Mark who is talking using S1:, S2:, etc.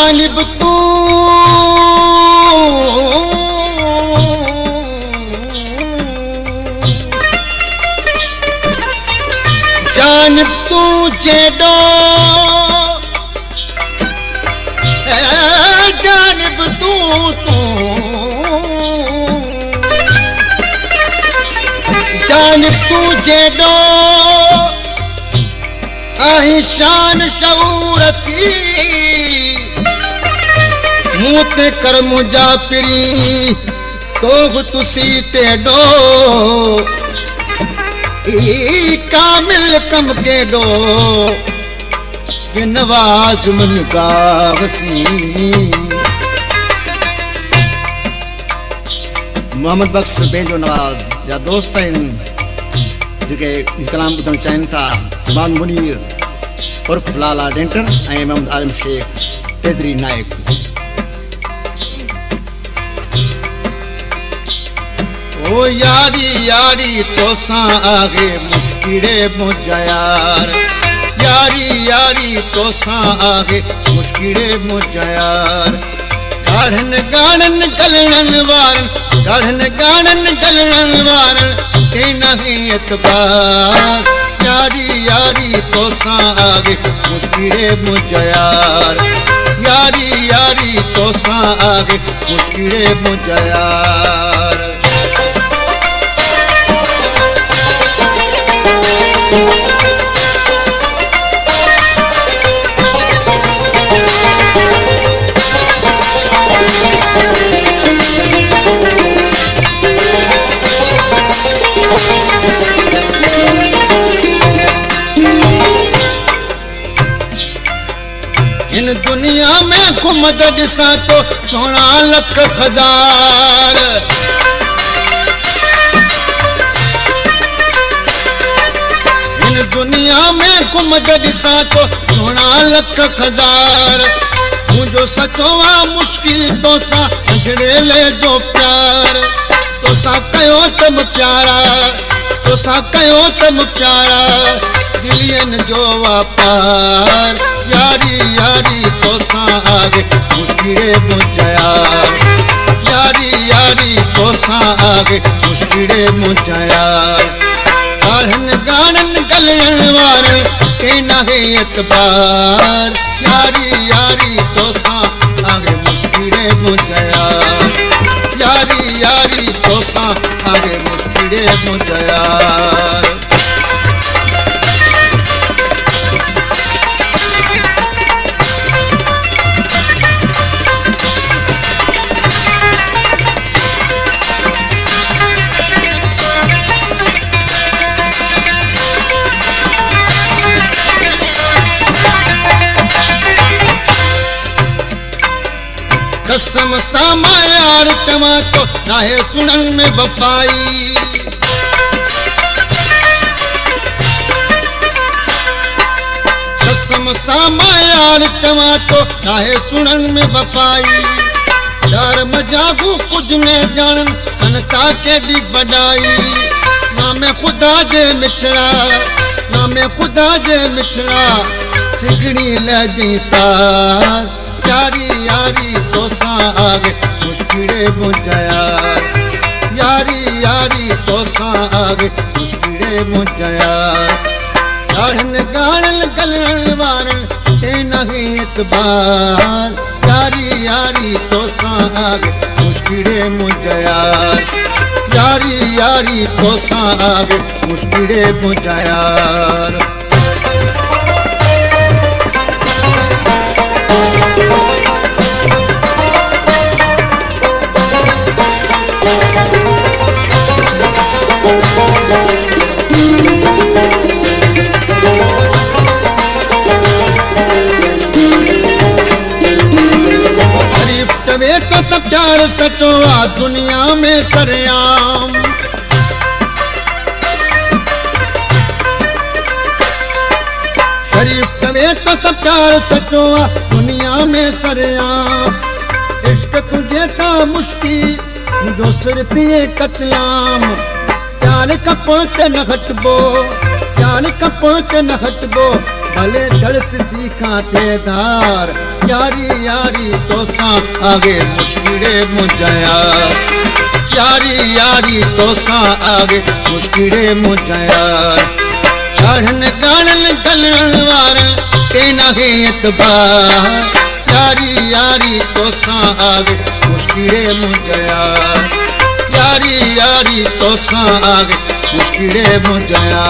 S1: जानिब तू जानिब तू जेडो जानिब तू जानिब तू जेडो आही शान शऊर सी मुँह ते कर मुझा पिरी तो तुसी तेडो कामिल कम केडो ये नवाज मन का वसी मोहम्मद बख्श बेजो नवाज या दोस्त आहिनि जेके कलाम ॿुधणु चाहिनि था मान मुनीर उर्फ लाला डेंटर ऐं मोहम्मद आलम शेख टेजरी नायक। ओ यारी यारी तोसां आगे मुश्किले मुझा यार यारी यारी तोसां आगे मुश्किले मुझा यार गाढ़न गाड़न गलणन वारन गाढ़न गाड़न गलणन वारन के नहीं एतबार यारी यारी तोसां आगे मुश्किले मुझा यार यारी यारी तोसां आगे मुश्किले मुझा यार। इन दुनिया में घुमद ॾिसां तो 16 लख हज़ार इन दुनिया में घुमद ॾिसां तो 16 लख हज़ार मुझो सचोवा मुश्किल तोसां अंजड़ेले जो प्यार तोसां कयो तम प्यारा तोसां कयो तम प्यारा दिलियन जो वापार यारी यारी तोसां आगे मुश्किले मुझा यार यारी यारी तोसां आगे मुश्किले मुझा यार गाढ़न गाड़न गलण वारन के नाहे एतबार यारी यारी तोसां आगे मुश्किले मुझा यार यारी यारी तोसां आगे मुश्किले मुझा यार। कसम सा मां यार तव्हां तो नाहे सुनन में वफाई कसम सा मां यार तव्हां तो नाहे सुनन में वफाई यार मजागू कुछ ने जानन अनता केडी वडाई नामे खुदा जे मिठड़ा नामे खुदा जे मिठड़ा सिगड़ी लजी सार यारी यारी तोसां आगे मुश्किले मुझा यार यारी यारी तोसां आगे मुश्किले मुझा यार गाढ़न गाड़न गलण वारन के नहीं एतबार यारी यारी तोसां आगे मुश्किले मुझा यार यारी यारी तोसां आगे मुश्किले मुझा यार। तो सब प्यार सचोआ दुनिया में सरेआम शरीफ तवे तो सब प्यार सचोआ दुनिया में सरेआम इश्क तुझे का मुश्किल जो सिर थिए कतलाम प्यार का पोते न घटबो जान कपोत न हटबो भले दर्श सीखा थे धार यारी यारी तो सा आगे मुश्किले मुझया यारी यारी तो सा आगे मुश्किले मुझया चढ़न गानन गलन वार के नहीं एतबार यारी यारी तो सा आगे मुश्किले मुझया यारी यारी तो सा आगे मुश्किले मुझया